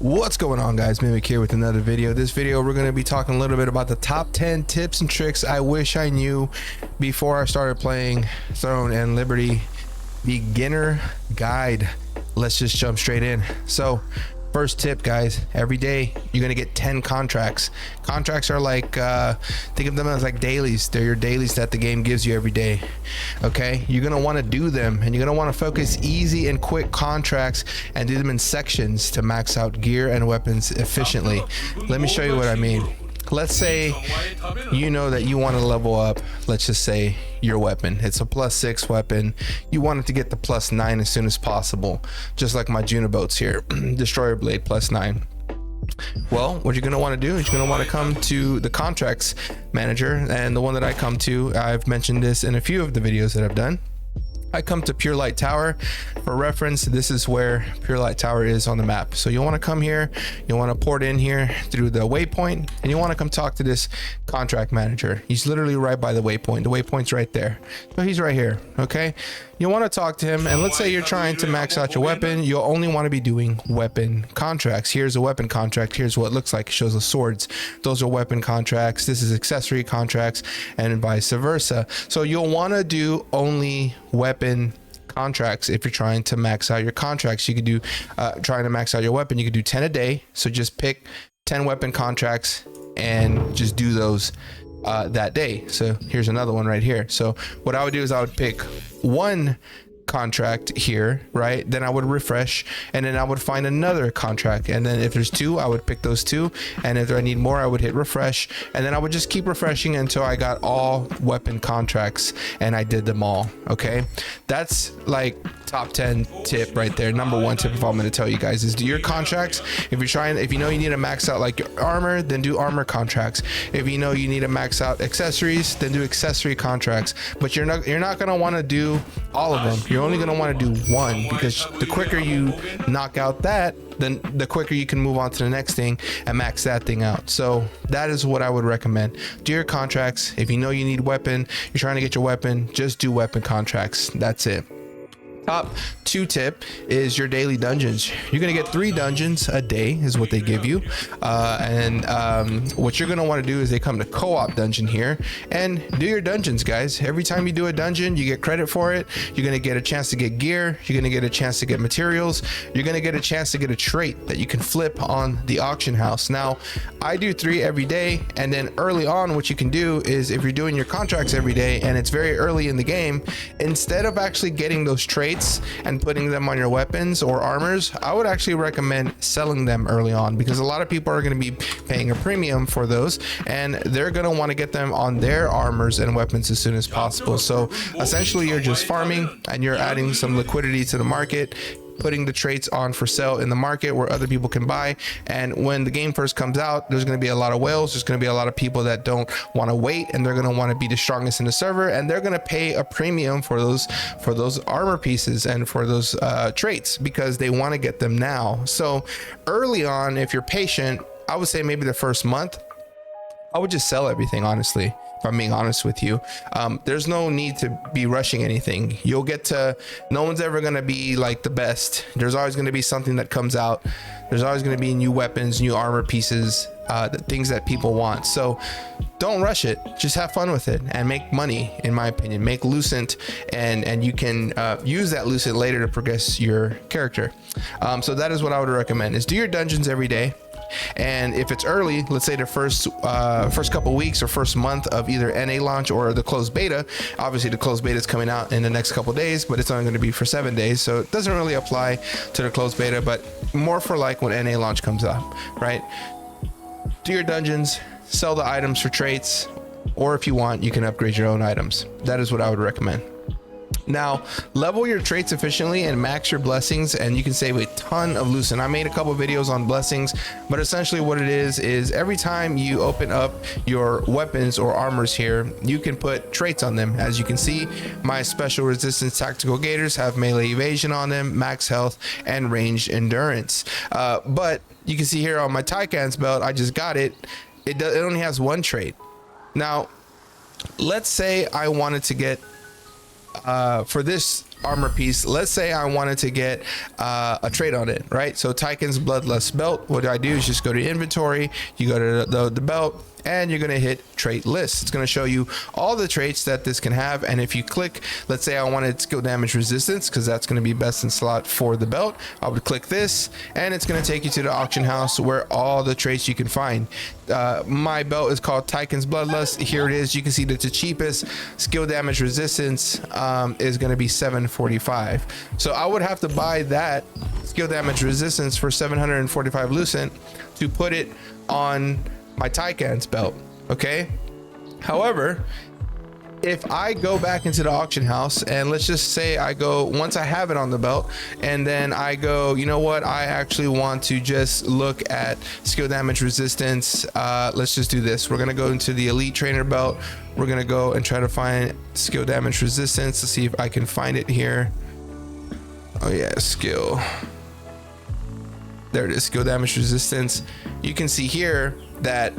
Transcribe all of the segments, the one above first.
What's going on, guys? Mimic here with another video. This video we're going to be talking a little bit about the top 10 tips and tricks I wish I knew before I started playing Throne and Liberty beginner guide. Let's just jump straight in. So first tip, guys, every day you're going to get 10 contracts. Contracts are like think of them as like dailies. They're your dailies that the game gives you every day. Okay, you're going to want to do them, and you're going to want to focus easy and quick contracts and do them in sections to max out gear and weapons efficiently. Let me show you what I mean. Let's say you know that you want to level up, let's just say, your weapon. It's a +6 weapon. You want it to get the +9 as soon as possible, just like my Juno boats here. Destroyer blade +9. Well, what you're going to want to do is you're going to want to come to the contracts manager, and the one that I come to, I've mentioned this in a few of the videos that I've done. I come to Pure Light Tower. For reference, this is where Pure Light Tower is on the map. So you'll want to come here, you'll want to port in here through the waypoint, and you want to come talk to this contract manager. He's literally right by the waypoint. The waypoint's right there. So he's right here, okay? You want to talk to him, and let's say you're trying to max out your weapon. You'll only want to be doing weapon contracts. Here's a weapon contract. Here's what it looks like. It shows the swords. Those are weapon contracts. This is accessory contracts, and vice versa. So you'll want to do only weapon contracts if you're trying to max out your contracts. You could do trying to max out your weapon, you could do 10 a day. So just pick 10 weapon contracts and just do those that day. So here's another one right here. So what I would do is I would pick one contract here, right? Then I would refresh, and then I would find another contract, and then if there's two, I would pick those two, and if I need more, I would hit refresh, and then I would just keep refreshing until I got all weapon contracts and I did them all. Okay, that's like top 10 tip right there. Number one tip, if I'm going to tell you guys, is do your contracts. If you know you need to max out like your armor, then do armor contracts. If you know you need to max out accessories, then do accessory contracts. But you're not going to want to do all of them. You're only going to want to do one, because the quicker you knock out that, then the quicker you can move on to the next thing and max that thing out. So that is what I would recommend. Do your contracts. If you know you need weapon, you're trying to get your weapon, just do weapon contracts. That's it. Top 2 tip is your daily dungeons. You're gonna get 3 dungeons a day is what they give you, what you're gonna want to do is they come to co-op dungeon here and do your dungeons, guys. Every time you do a dungeon, you get credit for it. You're gonna get a chance to get gear, you're gonna get a chance to get materials, you're gonna get a chance to get a trait that you can flip on the auction house. Now I do 3 every day, and then early on what you can do is, if you're doing your contracts every day and it's very early in the game, instead of actually getting those traits and putting them on your weapons or armors, I would actually recommend selling them early on, because a lot of people are going to be paying a premium for those, and they're going to want to get them on their armors and weapons as soon as possible. So essentially you're just farming and you're adding some liquidity to the market, putting the traits on for sale in the market where other people can buy. And when the game first comes out, there's going to be a lot of whales. There's going to be a lot of people that don't want to wait, and they're going to want to be the strongest in the server, and they're going to pay a premium for those armor pieces and for those traits, because they want to get them now. So early on, if you're patient, I would say maybe the first month, I would just sell everything, honestly. If I'm being honest with you, there's no need to be rushing anything. You'll get to, no one's ever going to be like the best. There's always going to be something that comes out. There's always going to be new weapons, new armor pieces, the things that people want. So don't rush it. Just have fun with it and make money, in my opinion. Make Lucent, and you can use that Lucent later to progress your character. So that is what I would recommend, is do your dungeons every day. And if it's early, let's say the first couple weeks or first month of either NA launch or the closed beta, obviously the closed beta is coming out in the next couple days, but it's only going to be for 7 days, so it doesn't really apply to the closed beta, but more for like when NA launch comes out, right? Do your dungeons, sell the items for traits, or if you want, you can upgrade your own items. That is what I would recommend. Now, level your traits efficiently and max your blessings, and you can save a ton of Lucent. I made a couple videos on blessings, but essentially what it is every time you open up your weapons or armors here, you can put traits on them. As you can see, my special resistance tactical gators have melee evasion on them, max health, and ranged endurance. But you can see here on my Tycan's belt, I just got it. It only has one trait. Now, let's say I wanted to get for this armor piece. Let's say I wanted to get a trait on it, right? So Tychon's Bloodlust belt. What I do is just go to inventory, you go to the belt, and you're going to hit trait list. It's going to show you all the traits that this can have. And if you click, let's say I wanted skill damage resistance, because that's going to be best in slot for the belt, I would click this and it's going to take you to the auction house where all the traits you can find. My belt is called Tychon's Bloodlust. Here it is. You can see that the cheapest skill damage resistance is going to be 745. So I would have to buy that skill damage resistance for 745 lucent to put it on my Tychon's belt. Okay, however, if I go back into the auction house and let's just say I go, once I have it on the belt, and then I go, you know what, I actually want to just look at skill damage resistance. Let's just do this. We're gonna go into the elite trainer belt. We're gonna go and try to find skill damage resistance to see if I can find it here. Oh yeah, skill, there it is, skill damage resistance. You can see here that,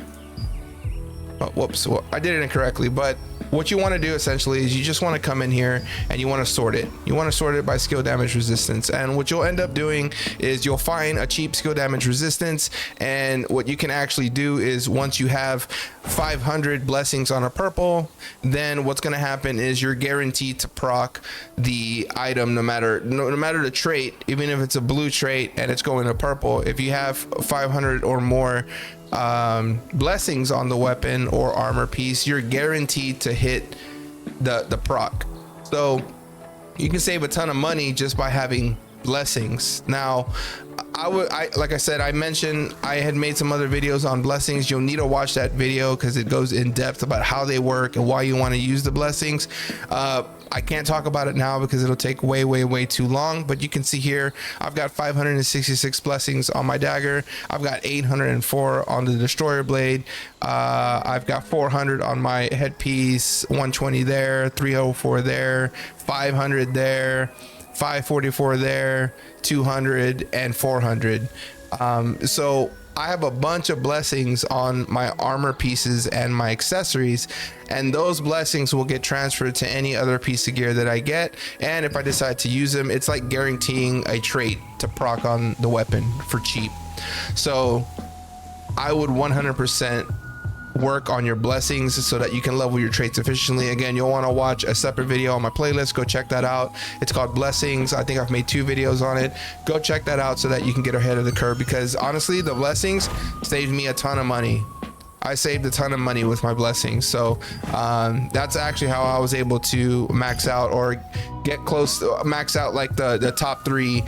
oh, whoops, well, I did it incorrectly, but what you want to do essentially is you just want to come in here and you want to sort it. You want to sort it by skill damage resistance, and what you'll end up doing is you'll find a cheap skill damage resistance, and what you can actually do is once you have 500 blessings on a purple, then what's going to happen is you're guaranteed to proc the item no matter the trait, even if it's a blue trait and it's going to purple. If you have 500 or more blessings on the weapon or armor piece, you're guaranteed to hit the proc. So you can save a ton of money just by having blessings. Now like I said, I mentioned I had made some other videos on blessings. You'll need to watch that video because it goes in depth about how they work and why you want to use the blessings. I can't talk about it now because it'll take way too long, but you can see here I've got 566 blessings on my dagger. I've got 804 on the destroyer blade. I've got 400 on my headpiece, 120 there, 304 there, 500 there, 544 there, 200 and 400. So I have a bunch of blessings on my armor pieces and my accessories, and those blessings will get transferred to any other piece of gear that I get. And if I decide to use them, it's like guaranteeing a trait to proc on the weapon for cheap. So I would 100% work on your blessings so that you can level your traits efficiently. Again, you'll want to watch a separate video on my playlist. Go check that out. It's called Blessings. I think I've made 2 videos on it. Go check that out so that you can get ahead of the curve, because honestly, the blessings saved me a ton of money. I saved a ton of money with my blessings. So that's actually how I was able to max out or get close to max out like the top 3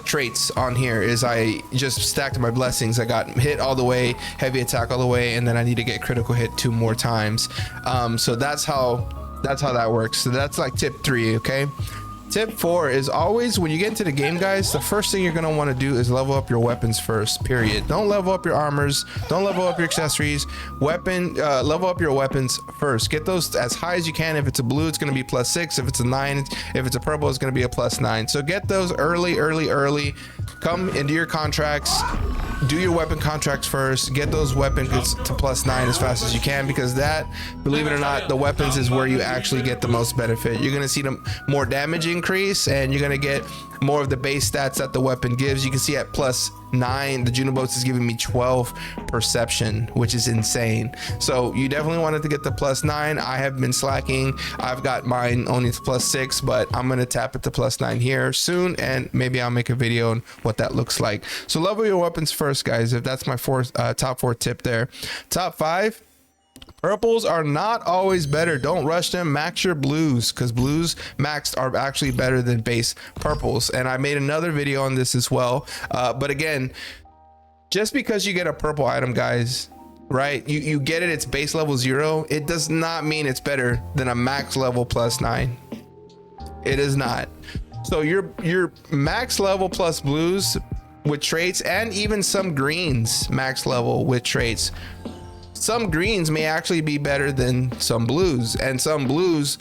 traits on here. Is I just stacked my blessings. I got hit all the way, heavy attack all the way, and then I need to get critical hit 2 more times. So that's how that works. So that's like tip 3. Okay, tip 4 is always when you get into the game, guys, the first thing you're going to want to do is level up your weapons first, period. Don't level up your armors, don't level up your accessories. Level up your weapons first. Get those as high as you can. If it's a blue, it's going to be +6. If it's a 9, if it's a purple, it's going to be a +9. So get those early. Come into your contracts, do your weapon contracts first, get those weapons to +9 as fast as you can, because that, believe it or not, the weapons is where you actually get the most benefit. You're going to see the more damage increase, and you're going to get more of the base stats that the weapon gives. You can see at +9, the Junobotes is giving me 12 perception, which is insane. So you definitely wanted to get the +9. I have been slacking. I've got mine only to +6, but I'm going to tap it to +9 here soon, and maybe I'll make a video on what that looks like. So level your weapons first, guys. If that's my top 4 tip there. Top 5. Purples are not always better. Don't rush them. Max your blues, because blues maxed are actually better than base purples. And I made another video on this as well. But again, just because you get a purple item, guys, right? You get it, it's base level 0. It does not mean it's better than a max level +9. It is not. So your max level plus blues with traits, and even some greens max level with traits. Some greens may actually be better than some blues, and some blues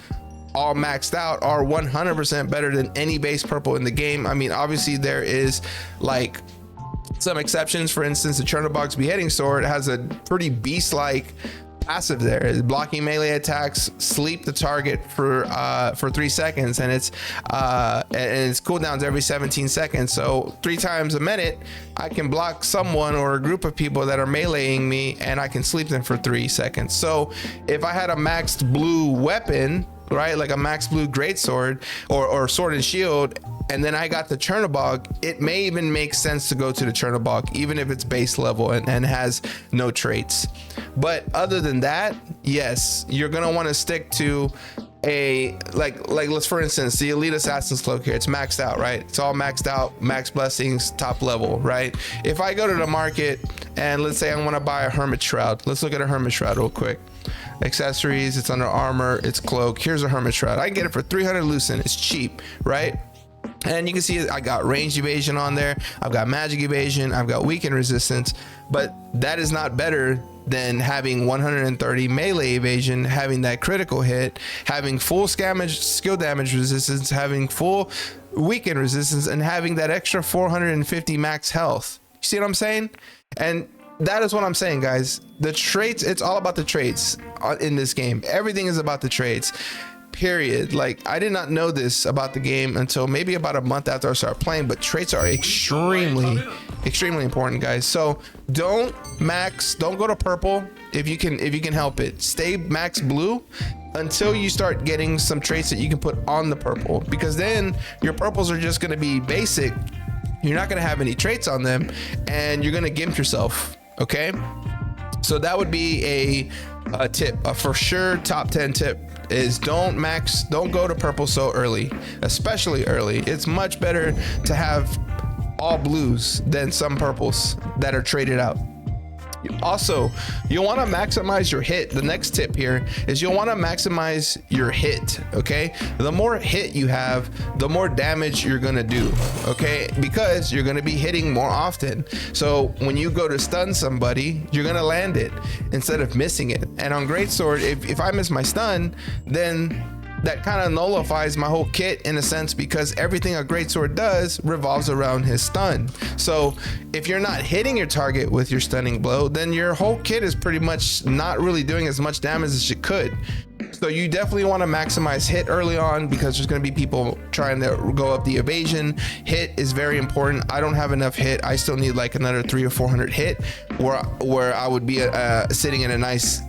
all maxed out are 100% better than any base purple in the game. I mean, obviously there is like some exceptions. For instance, the Chernobog's Beheading Sword has a pretty beast-like passive there. It's blocking melee attacks, sleep the target for 3 seconds, and it's cooldowns every 17 seconds. So 3 times a minute, I can block someone or a group of people that are meleeing me, and I can sleep them for 3 seconds. So if I had a maxed blue weapon, right, like a max blue greatsword or sword and shield, and then I got the Chernobog, it may even make sense to go to the Chernobog, even if it's base level and has no traits. But other than that, yes, you're gonna want to stick to a like let's, for instance, the elite assassin's cloak here. It's maxed out, right? It's all maxed out, max blessings, top level, right? If I go to the market and let's say I want to buy a hermit shroud, let's look at a hermit shroud real quick. Accessories, it's under armor, it's cloak. Here's a hermit shroud. I can get it for 300 lucent. It's cheap, right? And you can see I got ranged evasion on there, I've got magic evasion, I've got weaken resistance, but that is not better than having 130 melee evasion, having that critical hit, having full skill damage resistance, having full weaken resistance, and having that extra 450 max health. You see what I'm saying? And that is what I'm saying, guys. The traits, it's all about the traits in this game. Everything is about the traits, period. Like, I did not know this about the game until maybe about a month after I started playing, but traits are extremely important, guys. So don't go to purple if you can help it. Stay max blue until you start getting some traits that you can put on the purple, because then your purples are just going to be basic. You're not going to have any traits on them, and you're going to gimp yourself. Okay, so that would be a tip, a for sure top 10 tip, is don't go to purple so early, especially early. It's much better to have all blues than some purples that are traded out. Also, you'll want to maximize your hit. The next tip here is you'll want to maximize your hit. Okay, the more hit you have, the more damage you're gonna do. Okay, because you're gonna be hitting more often. So when you go to stun somebody, you're gonna land it instead of missing it. And on greatsword, if I miss my stun, then that kind of nullifies my whole kit in a sense, because everything a greatsword does revolves around his stun. So if you're not hitting your target with your stunning blow, then your whole kit is pretty much not really doing as much damage as it could. So you definitely want to maximize hit early on, because there's going to be people trying to go up the evasion. Hit is very important. I don't have enough hit. I still need like another 300 or 400 hit where I would be sitting in a nice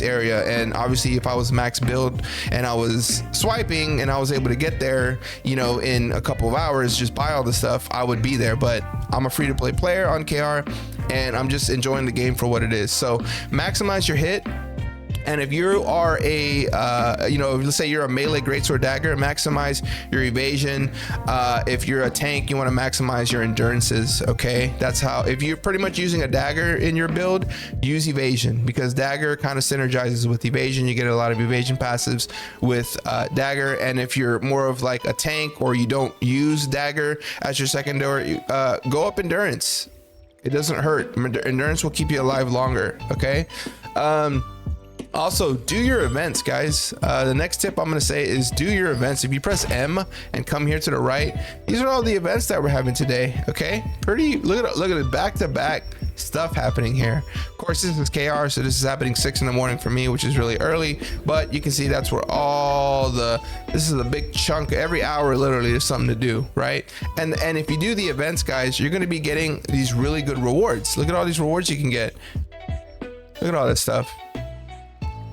area. And obviously, if I was max build and I was swiping and I was able to get there, you know, in a couple of hours, just buy all the stuff, I would be there. But I'm a free-to-play player on KR, and I'm just enjoying the game for what it is. So maximize your hit. And if you are let's say you're a melee greatsword dagger, maximize your evasion. If you're a tank, you want to maximize your endurances. Okay, that's how. If you're pretty much using a dagger in your build, use evasion, because dagger kind of synergizes with evasion. You get a lot of evasion passives with dagger. And if you're more of like a tank, or you don't use dagger as your secondary, go up endurance. It doesn't hurt. Endurance will keep you alive longer. Okay. Also, do your events, guys. The next tip I'm going to say is do your events. If you press M and come here to the right, these are all the events that we're having today. Okay, look at it, back-to-back stuff happening here. Of course, this is KR, so this is happening 6 in the morning for me, which is really early, but you can see that's where this is a big chunk. Every hour literally there's something to do, right? And if you do the events, guys, you're going to be getting these really good rewards. Look at all these rewards you can get. Look at all this stuff.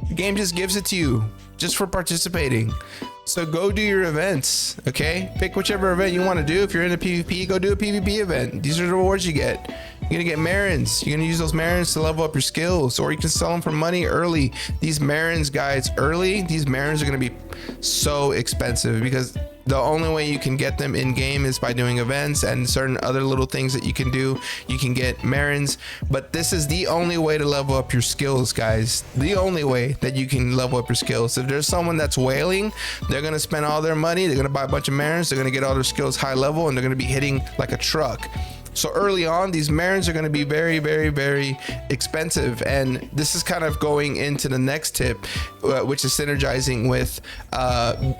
The game just gives it to you just for participating. So go do your events. Okay, pick whichever event you want to do. If you're in a PvP, go do a PvP event. These are the rewards you get. You're gonna get Marinds. You're gonna use those Marinds to level up your skills, or you can sell them for money early. These Marinds, guys, these Marinds are gonna be so expensive, because the only way you can get them in game is by doing events and certain other little things that you can do. You can get Marinds, but this is the only way to level up your skills, guys. The only way that you can level up your skills. If there's someone that's whaling, they're gonna spend all their money, they're gonna buy a bunch of Marinds, they're gonna get all their skills high level, and they're gonna be hitting like a truck. So early on, these Marinds are going to be very, very, very expensive. And this is kind of going into the next tip, which is synergizing with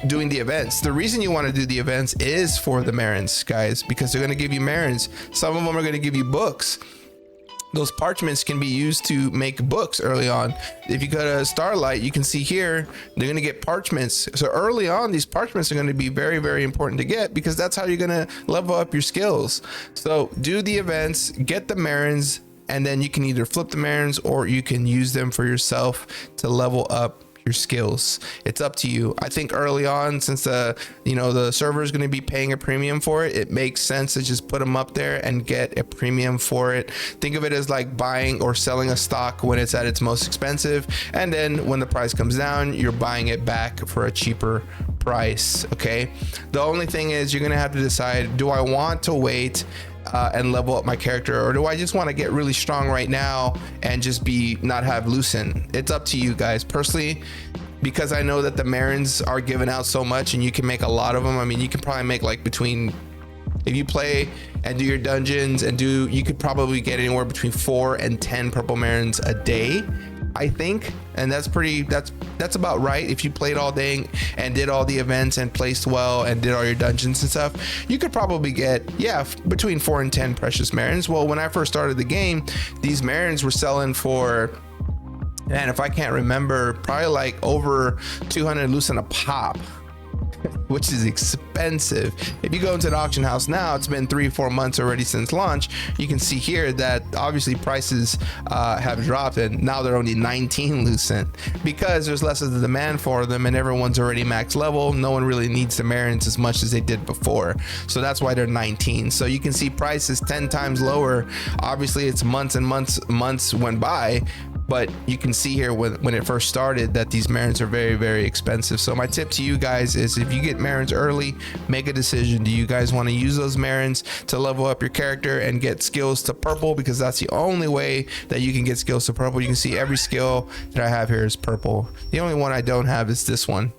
doing the events. The reason you want to do the events is for the Marinds, guys, because they're going to give you Marinds. Some of them are going to give you books. those parchments can be used to make books early on. If you go to Starlight, you can see here they're going to get parchments. So early on, these parchments are going to be very, very important to get, because that's how you're going to level up your skills. So do the events, get the Marinds, and then you can either flip the Marinds or you can use them for yourself to level up your skills. It's up to you. I think early on, since the server is going to be paying a premium for it, it makes sense to just put them up there and get a premium for it. Think of it as like buying or selling a stock when it's at its most expensive, and then when the price comes down, you're buying it back for a cheaper price. Okay, the only thing is you're gonna have to decide, do I want to wait and level up my character, or do I just want to get really strong right now and just not have loosen? It's up to you guys. Personally, because I know that the Marinds are given out so much and you can make a lot of them. I mean, you can probably make like if you play and do your dungeons and you could probably get anywhere between 4 and 10 purple Marinds a day, I think. And that's about right. If you played all day and did all the events and placed well and did all your dungeons and stuff, you could probably get between 4 and 10 precious Marinds. Well, when I first started the game, these Marinds were selling for, and if I can't remember, probably like over 200 lucent a pop, which is expensive. If you go into the auction house now, it's been 3-4 months already since launch. You can see here that obviously prices have dropped, and now they're only 19 lucent because there's less of the demand for them and everyone's already max level. No one really needs the Marinds as much as they did before, so that's why they're 19. So you can see prices 10 times lower. Obviously it's months and months went by, but you can see here when it first started that these Marinds are very, very expensive. So my tip to you guys is, if you get Marinds early, make a decision. Do you guys want to use those Marinds to level up your character and get skills to purple? Because that's the only way that you can get skills to purple. You can see every skill that I have here is purple. The only one I don't have is this one.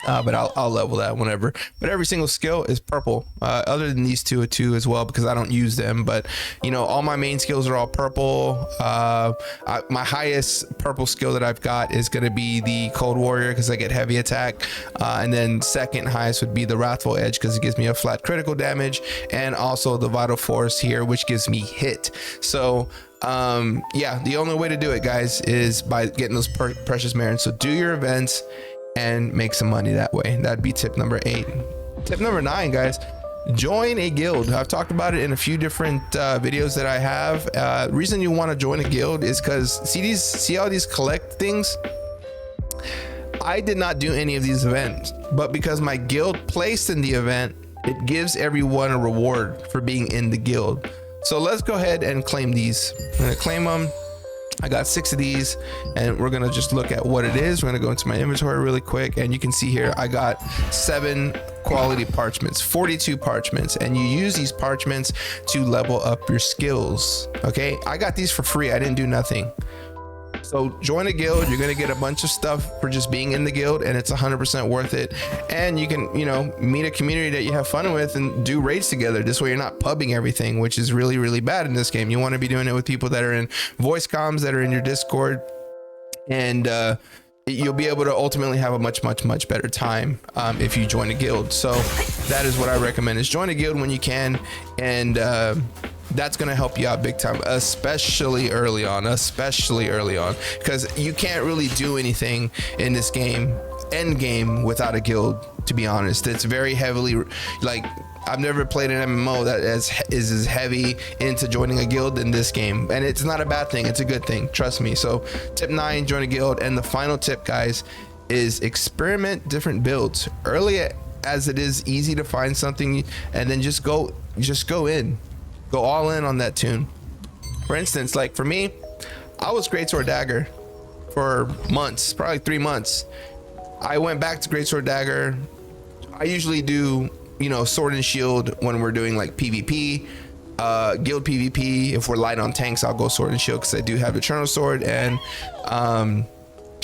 But I'll level that whenever. But every single skill is purple, other than these two as well, because I don't use them. But all my main skills are all purple. My highest purple skill that I've got is going to be the Cold Warrior, because I get heavy attack, and then second highest would be the Wrathful Edge, because it gives me a flat critical damage, and also the Vital Force here, which gives me hit. So the only way to do it, guys, is by getting those precious Marinds. So do your events and make some money that way. That'd be tip number 8. Tip number 9, guys, join a guild. I've talked about it in a few different videos that I have. Reason you want to join a guild is because see all these collect things. I did not do any of these events, but because my guild placed in the event, it gives everyone a reward for being in the guild. So let's go ahead and claim these. I'm gonna claim them. I got 6 of these, and we're gonna just look at what it is. We're gonna go into my inventory really quick, and you can see here I got 7 quality parchments, 42 parchments, and you use these parchments to level up your skills. Okay, I got these for free. I didn't do nothing. So join a guild. You're gonna get a bunch of stuff for just being in the guild, and it's 100% worth it. And you can meet a community that you have fun with and do raids together. This way you're not pubbing everything, which is really, really bad in this game. You want to be doing it with people that are in voice comms, that are in your Discord, and you'll be able to ultimately have a much better time if you join a guild. So that is what I recommend, is join a guild when you can, and that's going to help you out big time, especially early on, because you can't really do anything in this game, end game, without a guild, to be honest. It's very heavily, like, I've never played an MMO that is as heavy into joining a guild in this game, and it's not a bad thing, it's a good thing, trust me. So tip 9, join a guild. And the final tip, guys, is experiment different builds early, as it is easy to find something, and then just go all in on that tune. For instance, like for me, I was Greatsword Dagger for months, probably 3 months. I went back to Greatsword Dagger. I usually do Sword and Shield when we're doing like PvP, guild PvP. If we're light on tanks, I'll go Sword and Shield, because I do have Eternal Sword, and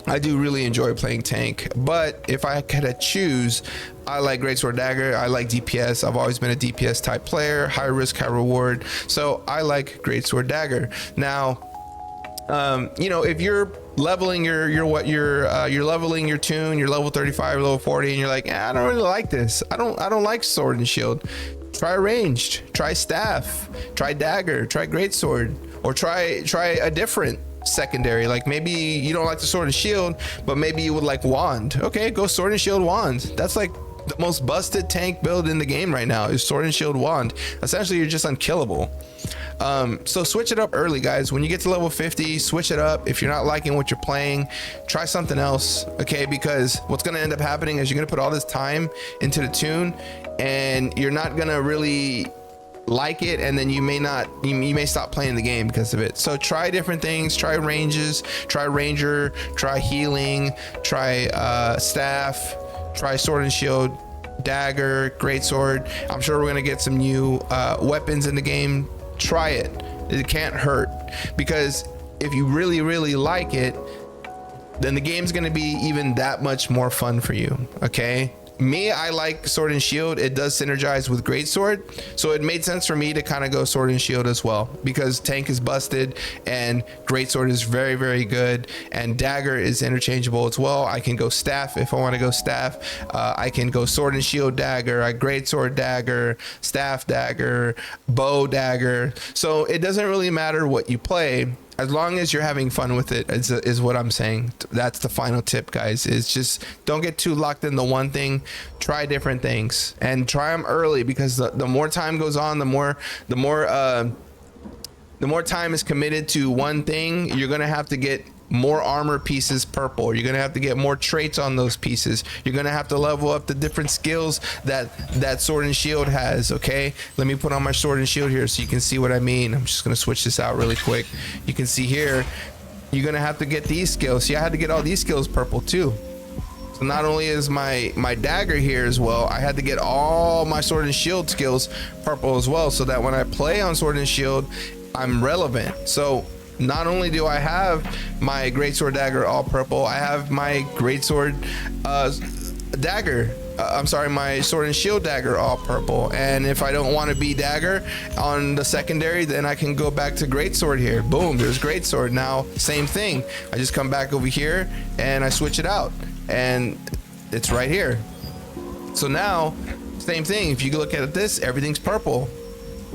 I do really enjoy playing tank. But if I had to choose, I like Greatsword Dagger. I like DPS. I've always been a DPS type player, high risk, high reward. So I like Greatsword Dagger. Now, if you're leveling you're leveling your tune, you're level 35, level 40, and you're like, I don't really like this. I don't like Sword and Shield. Try ranged, try staff, try dagger, try greatsword. or try a different secondary. Like maybe you don't like the sword and shield, but maybe you would like wand. Okay, go sword and shield wand. That's like the most busted tank build in the game right now, is sword and shield wand. Essentially you're just unkillable. So switch it up early, guys. When you get to level 50, switch it up. If you're not liking what you're playing, try something else, okay? Because what's going to end up happening is you're going to put all this time into the tune and you're not going to really like it, and then you may stop playing the game because of it. So try different things, try ranges, try ranger, try healing, try staff, try sword and shield, dagger, great sword. I'm sure we're gonna get some new weapons in the game. Try it can't hurt, because if you really like it, then the game's gonna be even that much more fun for you. Okay, me, I like sword and shield. It does synergize with great sword, so it made sense for me to kind of go sword and shield as well, because tank is busted and great sword is very good, and dagger is interchangeable as well. I can go staff if I want to go staff. I can go sword and shield dagger, great sword dagger, staff dagger, bow dagger. So it doesn't really matter what you play, as long as you're having fun with it, is what I'm saying. That's the final tip, guys, is just don't get too locked into one thing. Try different things and try them early, because the more time goes on, the more time is committed to one thing. You're gonna have to get more armor pieces purple. You're gonna have to get more traits on those pieces. You're gonna have to level up the different skills that sword and shield has. Okay, let me put on my sword and shield here so you can see what I mean. I'm just gonna switch this out really quick. You can see here, you're gonna have to get these skills. See, I had to get all these skills purple too. So not only is my dagger here as well, I had to get all my sword and shield skills purple as well, so that when I play on sword and shield, I'm relevant. So not only do I have my greatsword dagger all purple, I have my greatsword dagger. I'm sorry, my sword and shield dagger all purple. And if I don't want to be dagger on the secondary, then I can go back to greatsword here. Boom, there's greatsword. Now, same thing. I just come back over here and I switch it out, and it's right here. So now, same thing. If you look at this, everything's purple.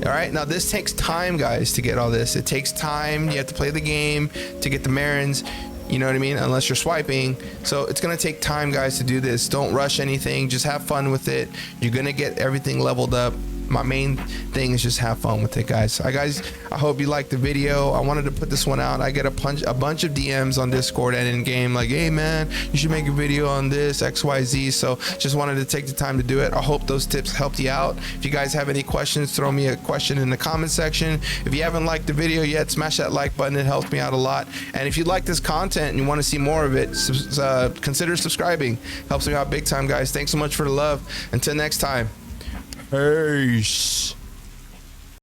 All right, now this takes time, guys, to get all this. It takes time. You have to play the game to get the Marinds, you know what I mean, unless you're swiping. So it's gonna take time, guys, to do this. Don't rush anything, just have fun with it. You're gonna get everything leveled up. My main thing is just have fun with it, guys. Guys, I hope you liked the video. I wanted to put this one out. I get a bunch of DMs on Discord and in game like, hey man, you should make a video on this XYZ. So just wanted to take the time to do it. I hope those tips helped you out. If you guys have any questions, throw me a question in the comment section. If you haven't liked the video yet, smash that like button. It helps me out a lot. And if you like this content and you want to see more of it, consider subscribing. Helps me out big time, guys. Thanks so much for the love. Until next time. Peace.